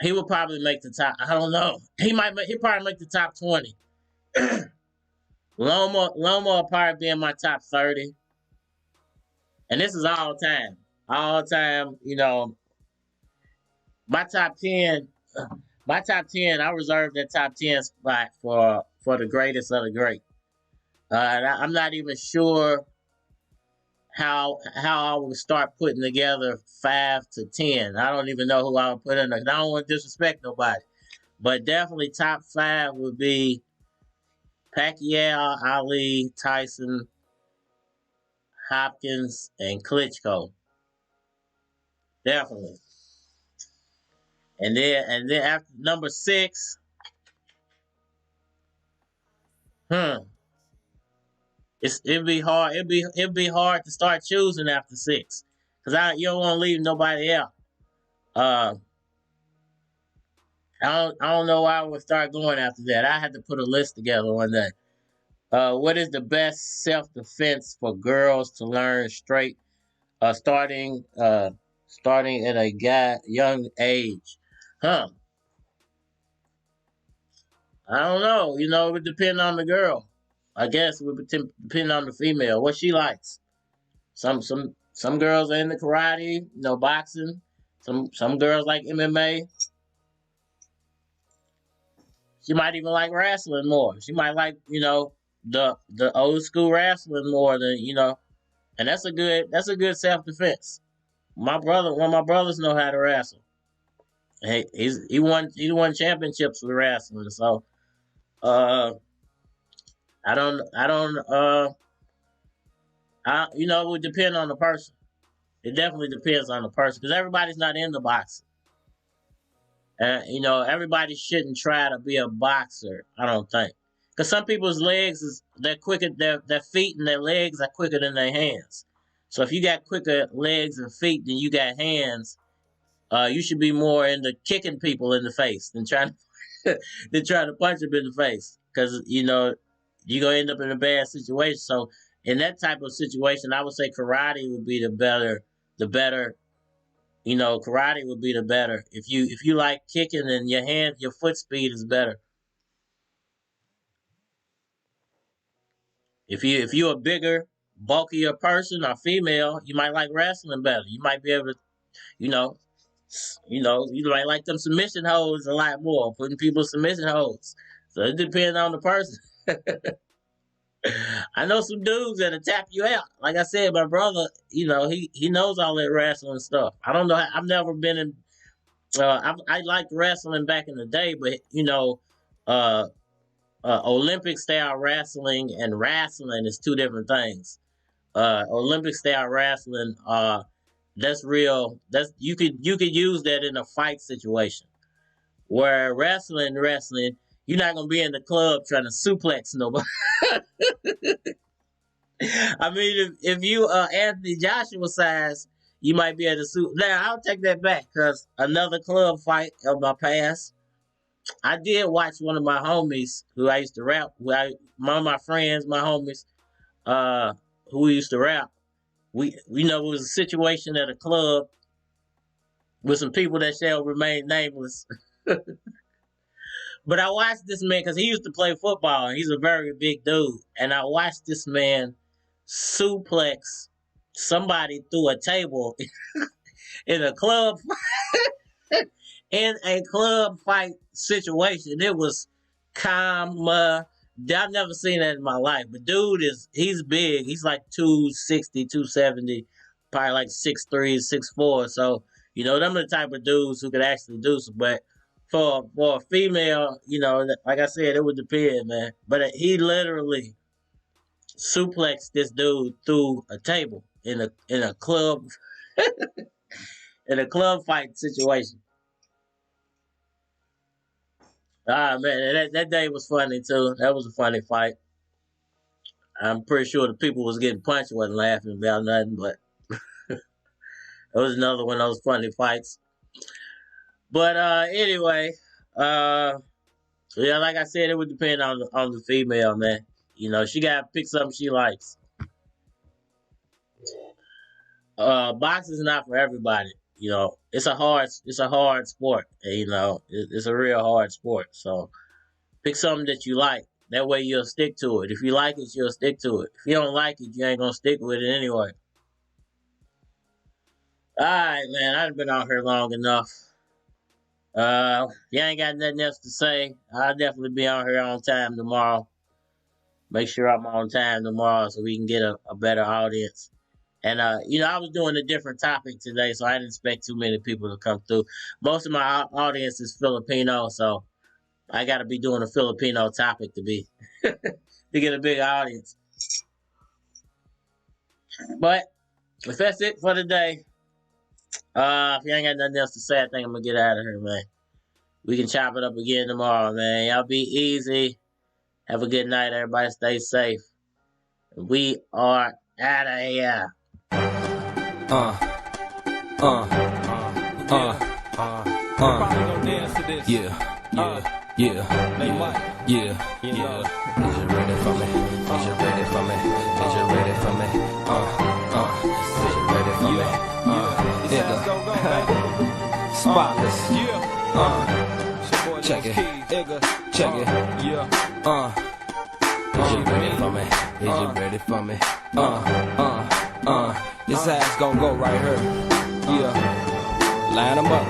he will probably make the top. I don't know. He'll probably make the top 20. Loma will probably be in my top 30. And this is all time. All time, my top 10, I reserved that top 10 spot for the greatest of the great. I'm not even sure how I would start putting together 5 to 10. I don't even know who I would put in there. I don't want to disrespect nobody. But definitely top 5 would be Pacquiao, Ali, Tyson, Hopkins, and Klitschko. Definitely. And then after number 6, it'd be hard. It'd be hard to start choosing after 6, because you don't want to leave nobody out. I don't know why I would start going after that. I had to put a list together one day. What is the best self-defense for girls to learn straight, starting at a young age? I don't know. It would depend on the girl. I guess it would depend on the female, what she likes. Some girls are into karate, boxing. Some girls like MMA. She might even like wrestling more. She might like, the old school wrestling more than, and that's a good self-defense. One of my brothers know how to wrestle. He won championships with wrestling. So it would depend on the person. It definitely depends on the person, because everybody's not into boxing. Everybody shouldn't try to be a boxer, I don't think. Because some people's legs they're quicker, their feet and their legs are quicker than their hands. So if you got quicker legs and feet than you got hands, you should be more into kicking people in the face than trying to punch them in the face. Because you're gonna end up in a bad situation. So in that type of situation, I would say karate would be the better. Karate would be the better. If you like kicking, and your foot speed is better. If you're a bigger, bulkier person or female, you might like wrestling better. You might be able to, you might like them submission holds a lot more, putting people in submission holds. So it depends on the person. I know some dudes that'll tap you out. Like I said, my brother, he knows all that wrestling stuff. I don't know. I've never been in. I liked wrestling back in the day, but Olympic style wrestling and wrestling is 2 different things. Olympic style wrestling, that's real. You could use that in a fight situation. Where wrestling, you're not gonna be in the club trying to suplex nobody. I mean, if you Anthony Joshua size, you might be able to Now I'll take that back, because another club fight of my past, I did watch one of my homies who I used to rap. One of my friends, my homies, who we used to rap. We know it was a situation at a club with some people that shall remain nameless. But I watched this man because he used to play football and he's a very big dude. And I watched this man suplex somebody through a table in a club in a club fight situation. It was calm. I've never seen that in my life. But dude he's big. He's like 260, 270, probably like 6'3", 6'4". So, them are the type of dudes who could actually do some. But for a female, like I said, it would depend, man. But he literally suplexed this dude through a table in a club in a club fight situation. Ah man, that day was funny too. That was a funny fight. I'm pretty sure the people was getting punched wasn't laughing about nothing, but it was another one of those funny fights. But anyway, yeah, like I said, it would depend on the female, man. She gotta pick something she likes. Boxing's not for everybody. It's a hard sport. It's a real hard sport. So pick something that you like. That way you'll stick to it. If you like it, you'll stick to it. If you don't like it, you ain't gonna stick with it anyway. All right, man. I've been out here long enough. You ain't got nothing else to say. I'll definitely be out here on time tomorrow. Make sure I'm on time tomorrow so we can get a better audience. And, I was doing a different topic today, so I didn't expect too many people to come through. Most of my audience is Filipino, so I got to be doing a Filipino topic to get a big audience. But if that's it for today, if you ain't got nothing else to say, I think I'm going to get out of here, man. We can chop it up again tomorrow, man. Y'all be easy. Have a good night, everybody. Stay safe. We are out of here. Yeah. Is you ready for me? Is you ready for me? Is you ready for me? Is you ready for me? Spotless. Check it. Is you ready for me? Is you ready for me? This ass gon' go right here. Yeah. Line 'em up.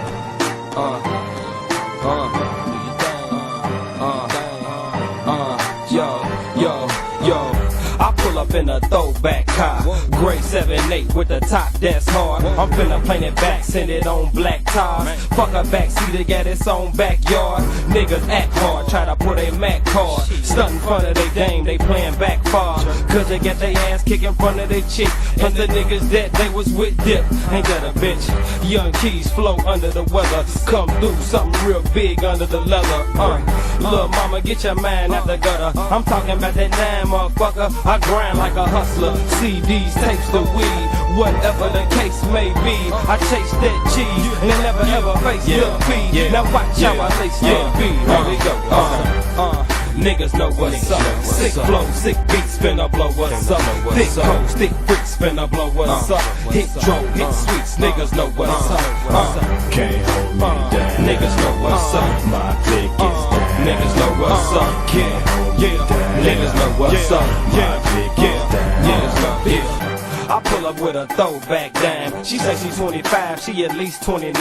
Yo. I pull up in a throwback car, gray 7-8 with the top that's hard. I'm finna paint it back, send it on black tires. Fuck a backseat, got its own backyard. Niggas act hard, try to put a Mac card. Stunt in front of they dame, they playing back far. Cause they get their ass kicked in front of they chick. Cause the niggas that they was with dip. Ain't that a bitch? Young keys flow under the weather. Come through something real big under the leather. Little mama, get your mind out the gutter. I'm talking about that 9, motherfucker. I grind like a hustler. CDs, tapes, the weed, whatever the case may be. I chase that cheese and never ever face Lil P. Now watch how I say Step B. Here we go. Niggas know what's up. Sick flow, sick beats, finna blow what's up. Thick cold, stick freaks, finna blow what's up. Hit drone, hit sweets, niggas know what's up. Can't hold me down. Niggas know what's up. My dick is down. Niggas know what's up. Can't hold me down. Niggas know what's up. My dick is down. Yeah. I pull up with a throwback dime. She say she's 25, she at least 29.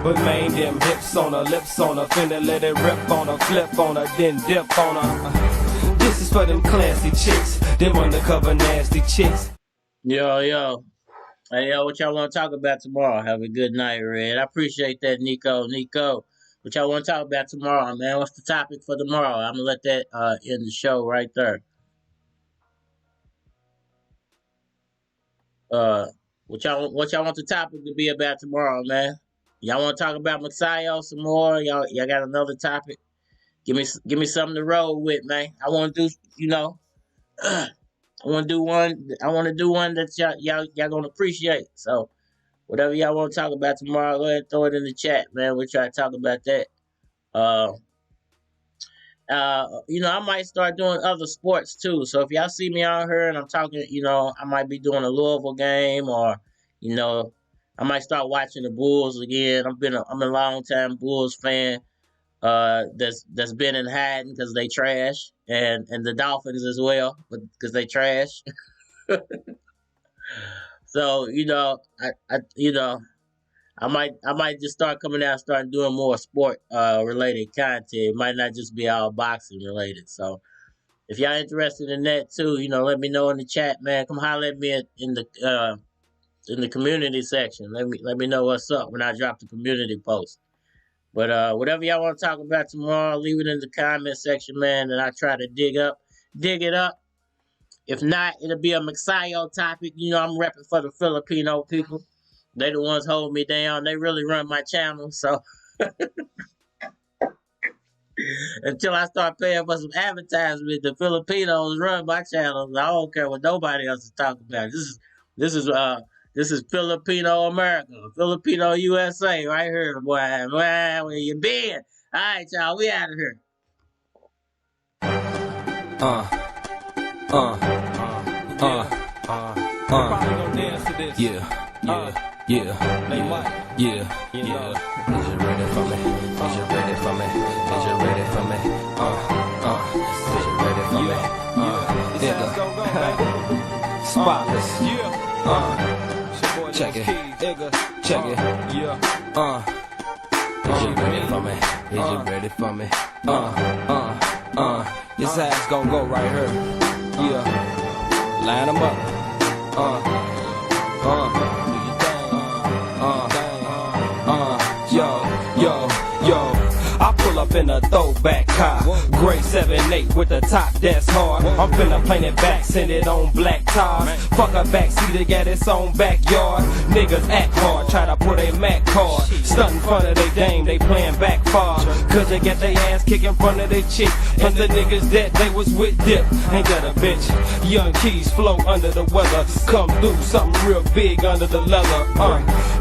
But man, them hips on her, lips on her, finna let it rip on her, flip on her, then dip on her. This is for them classy chicks, them undercover nasty chicks. Yo. Hey, yo, what y'all want to talk about tomorrow? Have a good night, Red. I appreciate that, Nico. What y'all want to talk about tomorrow, man? What's the topic for tomorrow? I'm going to let that end the show right there. What y'all want the topic to be about tomorrow, man? Y'all want to talk about Pacquiao some more? Y'all got another topic? Give me something to roll with, man. I want to do, I want to do one that y'all gonna appreciate. So whatever y'all want to talk about tomorrow, go ahead and throw it in the chat, man. We'll try to talk about that. I might start doing other sports too. So if y'all see me out here and I'm talking, I might be doing a Louisville game, or, I might start watching the Bulls again. I'm a long time Bulls fan. That's been in hiding because they trash, and the Dolphins as well, because they trash. So I might just start coming out and start doing more sport related content. It might not just be all boxing related. So if y'all interested in that too, let me know in the chat, man. Come holler at me in the community section. Let me know what's up when I drop the community post. But whatever y'all want to talk about tomorrow, leave it in the comment section, man, and I try to dig it up. If not, it'll be a Pacquiao topic. I'm repping for the Filipino people. They the ones holding me down. They really run my channel. So until I start paying for some advertisement, the Filipinos run my channel. I don't care what nobody else is talking about. This is Filipino America, Filipino USA right here, boy. Where you been? All right, y'all, we out of here. Yeah. Is you ready for me? Is you ready for me? Is you ready for me? Is you ready for me? Spotless. Check it. Is you ready for me? Is you ready for me? This ass gon' go right here. Yeah. Line 'em up. Yo. I pull up in a throwback car, gray 7-8 with the top that's hard. I'm finna plane it back, send it on black tires. Fuck a backseater, got its own backyard. Niggas act hard, try to put a Mac card. Stunt in front of they dame, they playing back far. Cause they get their ass kicked in front of they chick. And the niggas that they was with dip. Ain't that a bitch? Young keys flow under the weather. Come through something real big under the leather.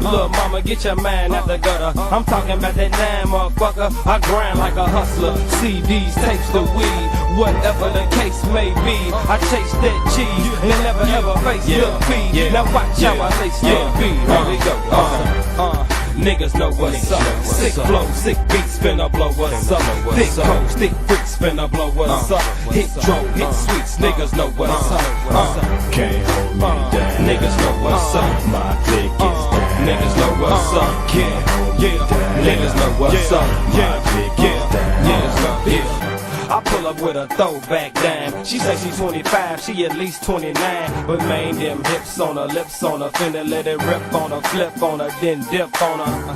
Lil' mama, get your mind out the gutter. I'm talking about that 9, motherfucker. I grind like a hustler, CDs, tapes, the weed, whatever the case may be. I chase that cheese and never ever face defeat. Now watch how I say stampede. Here we go. Niggas know what's up. Sick flow, sick beats, finna blow what's up. Thick coats, thick freaks, finna blow what's up. Hit drum, hit sweets, niggas know what's up. Can't hold me down. Niggas know what's up. My click is down. Niggas know what's up. Niggas know what's up. I pull up with a throwback dime. She say she's 25, she at least 29. But man, them hips on her, lips on her, finna let it rip on her, flip on her, then dip on her.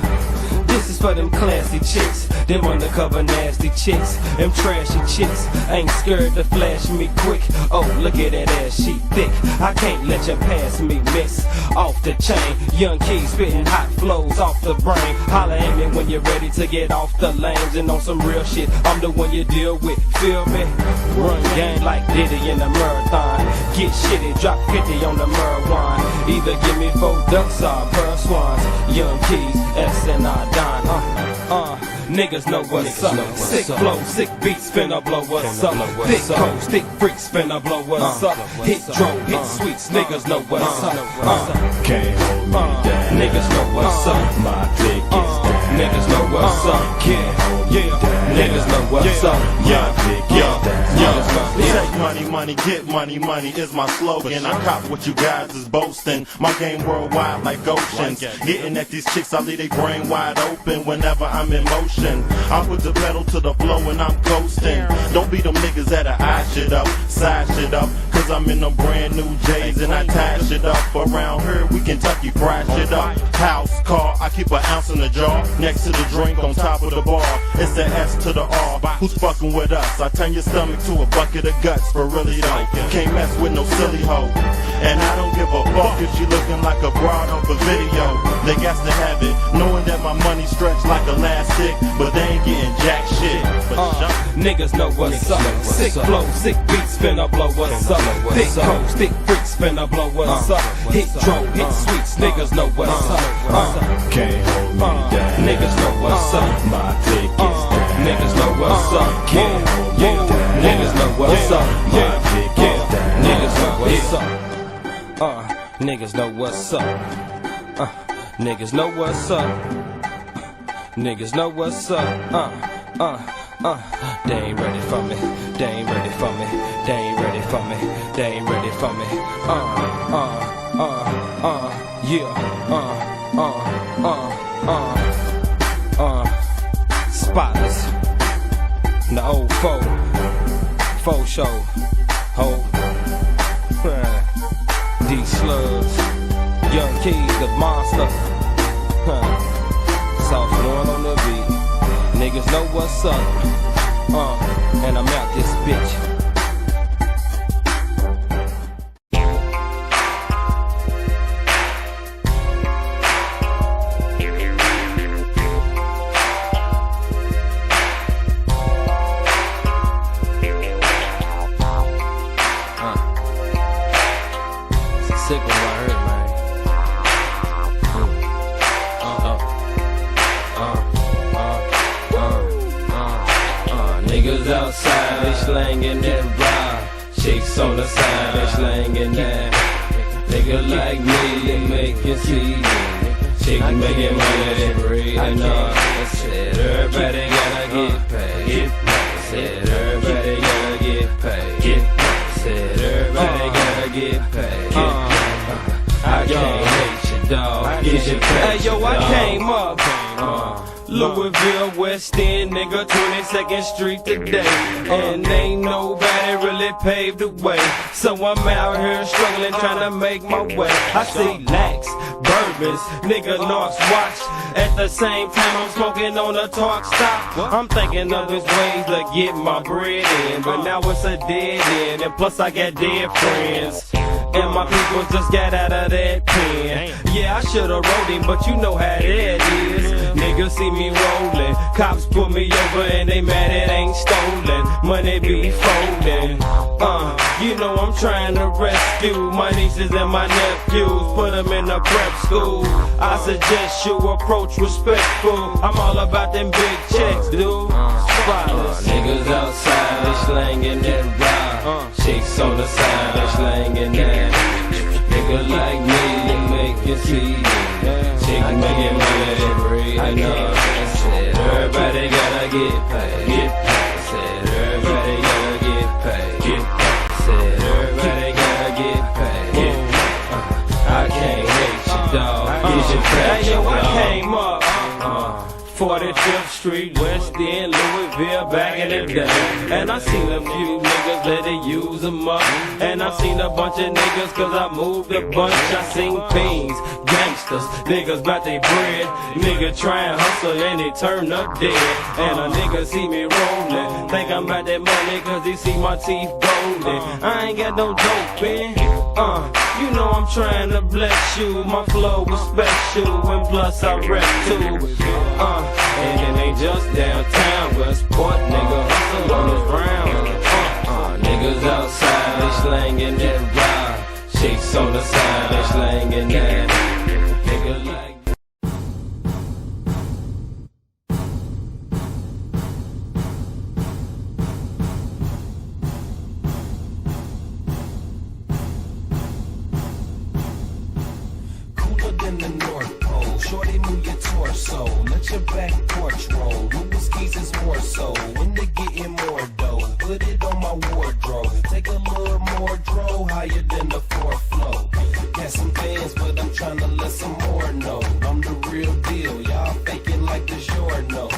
This is for them classy chicks, them undercover nasty chicks, them trashy chicks. Ain't scared to flash me quick. Oh, look at that ass, she thick. I can't let you pass me, miss. Off the chain, young keys spitting hot flows off the brain. Holla at me when you're ready to get off the lanes and on some real shit. I'm the one you deal with, feel me? Run game like Diddy in the marathon. Get shitty, drop 50 on the marijuana. Either give me 4 ducks or pearl swans. Young keys, S and I Don. Niggas know what's up. Sick flow, sick beats, finna blow what's up. Thick coats, thick freaks, finna blow what's up. Hit drum, hit sweets, niggas know what's up. Can't hold me down. Niggas know what's up. My click is down. Niggas know what's up. Niggas know what's up. My click is down. Take money, get money is my slogan. I cop what you guys is boasting. My game worldwide like oceans. Getting at these chicks, I leave their brain wide open whenever I'm in motion. I put the pedal to the flow and I'm coasting. Don't be them niggas that'll eye shit up, side shit up. Cause I'm in them brand new J's and I tie shit up. Around here, we Kentucky fry shit up. House, car, I keep an ounce in the jar. Next to the drink, on top of the bar. It's the S to the R. Who's fucking with us? I turn your stomach to a bucket of guts, for really though. Can't mess with no silly hoe. And I don't give a fuck if she looking like a broad off a video. They got to have it, knowing that my money stretched like elastic, but they ain't getting jack shit. Niggas know what's up. Sick flow, sick beats, finna blow what's up. Thick coats, thick freaks, finna blow what's up. Hit drum, hit sweets, niggas know what's up. Can't hold me down. Niggas know what's up. My click is down. Niggas know what's up. Can't hold me down. Niggas know what's up. My dick is down. Niggas know what's up. Niggas know what's up. Niggas know what's up. Niggas know what's up. They ain't ready for me. They ain't ready for me. They ain't ready for me. They ain't ready for me. Spotless. The old faux show. Ho. D slugs. Young Keys, the monster. Soft one on the beat. Niggas know what's up. And I'm out this bitch. Sick one right here, man. Niggas outside, they slangin' that ride. Chicks on the side, they slangin' that. Nigga like me, they making see. Chick making money, they breathing up. I said everybody gotta get paid. I said everybody gotta get paid. I said everybody gotta get paid. I can't hate you, dog. Get your pay. Hey, yo, I came up. Louisville, West End, nigga, 22nd Street today. And ain't nobody really paved the way. So I'm out here struggling, trying to make my way. I see lax, bourbons, nigga, North's watch. At the same time, I'm smoking on a talk stop. I'm thinking of his ways to get my bread in. But now it's a dead end, and plus I got dead friends. And my people just got out of that pen. Yeah, I should've wrote him, but you know how that is. Niggas see me rolling, cops pull me over and they mad it ain't stolen. Money be folding. You know I'm trying to rescue my nieces and my nephews, put them in a prep school. I suggest you approach respectful. I'm all about them big checks, dude. Niggas outside, they slangin' that ride. Chicks on the side, they slangin' that. Nigga like me, they making see. Chick making money, they breathing up. I said everybody gotta get paid. I said everybody gotta get paid. I said everybody gotta get paid. I can't hate you, dog. Get your pay. Hey, yo, I came up. 45th Street, West End, Louisville, back in the day. And I seen a few niggas let it use them up. And I seen a bunch of niggas cause I moved a bunch. I seen fiends, gangsters, niggas bout they bread. Nigga try and hustle and they turn up dead. And a nigga see me rolling, think I'm about that money cause he see my teeth golden. I ain't got no dope in. You know I'm trying to bless you. My flow was special and plus I rap too. And it ain't just downtown Westport, nigga hustle on the ground. Niggas outside, they slangin' that ride. Chicks on the side, they slangin' that. Nigga like in the North Pole, shorty move your torso, let your back porch roll, Louis keys is more so, when they getting more dough, put it on my wardrobe, take a little more dro, higher than the fourth floor, got some fans but I'm tryna let some more know, I'm the real deal, y'all faking like the Giorno,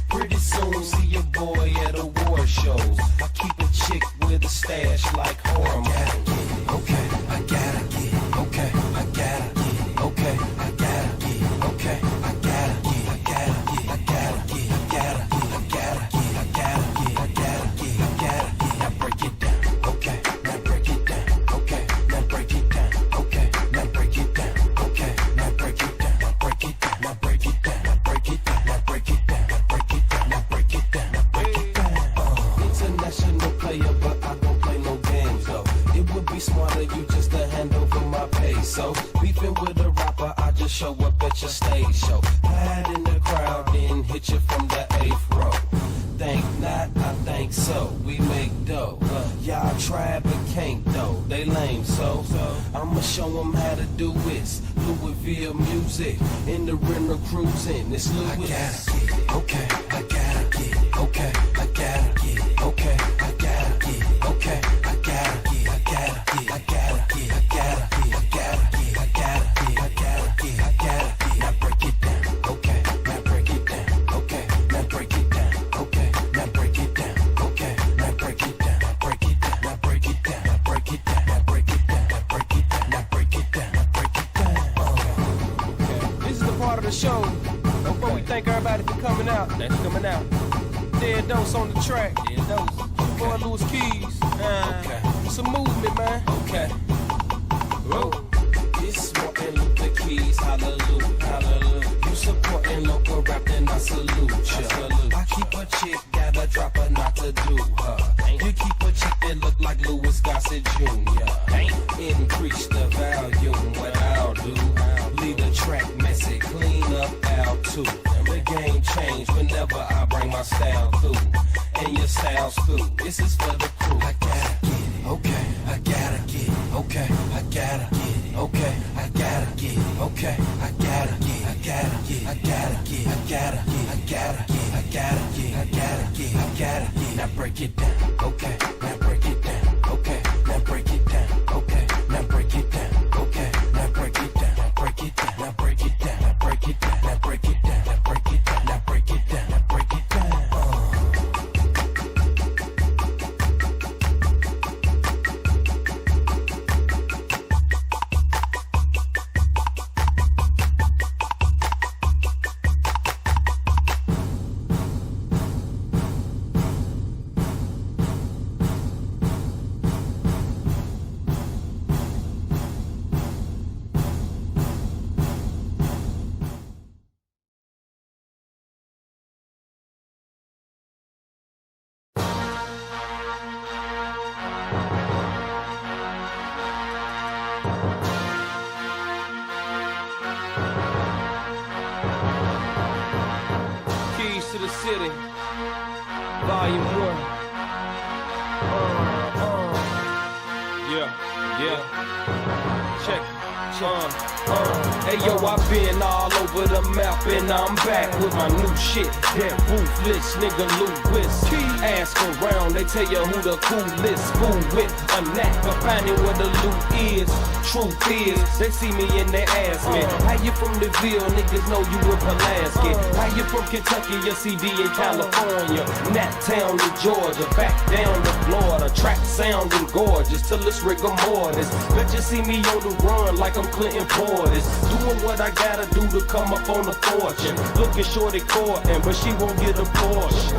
pretty soon see your boy at award shows, I keep a chick with a stash like hormones, okay, I gotta get, okay, I gotta get. Okay, I gotta get, okay, I gotta get, I gotta get, I gotta get, I gotta get, I gotta get, I gotta get, I gotta get, I gotta get, now break it down, okay, now break it down, okay, now break it down, okay, now break it down, okay, now break it down, now break it down, now break it down, now break it down, now break it down, now break it down, now break it down, now break it down. International player, but I don't play no games though. It would be smarter you just to hand over my peso. Beefing with a rapper, I just show up at your stage show. Hide in the crowd, then hit you from the 8th row. think not, I think so. We make dough. Y'all try but can't though. They lame, so I'ma show them how to do it. Louisville music in the rental cruising. It's Louis. I gotta get it. Okay, I gotta get it. Okay, I gotta get it. Okay, I gotta get it. Okay, I gotta get it. I gotta get it. I gotta get it. I gotta get it. I gotta get it. I gotta get it. I gotta get it. I gotta get it. Now break it down. Okay, now break it down. Okay, now break it down. Okay, now break it down. Okay, now break it down. Break it down. Now break it down. Now break it down. Now break it down. Now break it down. Now break it down. Now break it down. This is the part of the show before we thank everybody for coming out. That's coming out. Dead Dose on the track. Dead Dose. Boy Louis Keys. Okay. It's a movement, man. Okay. Whoa. It's Martin Luther Keys, hallelujah, hallelujah. You supporting local rap, then I salute ya. I keep a chick, gotta drop her not to do her. You keep a chick that look like Louis Gossett Jr. Increase the volume, what I'll do. Leave the track messy, clean up out too. The game change whenever I bring my style through. And your style's through. This is for the crew. I gotta get it. Okay, I gotta get it. Okay, I gotta get it. Okay, I gotta get it. Okay, I gotta get it. I gotta get it. I gotta get it. I gotta get it. I gotta get it. I gotta get it. I gotta get it. I gotta get it. Now break it down. Okay, now break it down. Okay, now break it down. Okay, now break it down. Okay, now break it down. Now break it down. Now break it down. Now break it down. Now break it down. Now break it down. Now break it down. Now break it down. Keys to the City, Volume 1. Yeah. Check. Hey yo, I've been all over the map and I'm back with my new shit. That ruthless nigga Louis. Ask around, they tell you who the coolest. Fool with a knack of finding where the loot is. Truth is, they see me and they ask me, how you from the Ville? Niggas know you in Pulaski. How you from Kentucky? Your CD in California. Nat Town to Georgia, back down to Florida. Track sounding gorgeous till it's rigor mortis. Bet you see me on the run like I'm Clinton Portis. Doing what I gotta do to come up on the fortune. Looking shorty courting, but she won't get a Porsche.